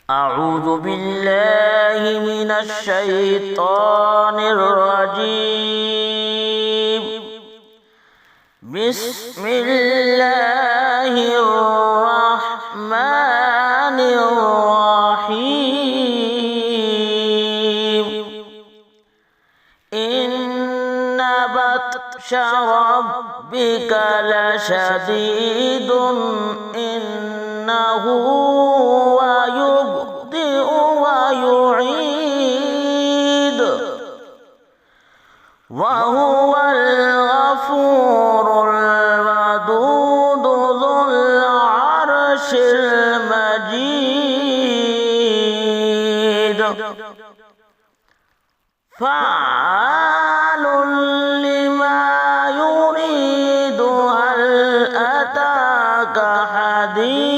أعوذ بالله من الشيطان الرجيم. بسم الله الرحمن الرحيم. إن بطش ربك لشديد إنه هو يبدئ ويعيد وهو الغفور الودود ذو العرش المجيد. فعال لما يريد. هل أتاك حديث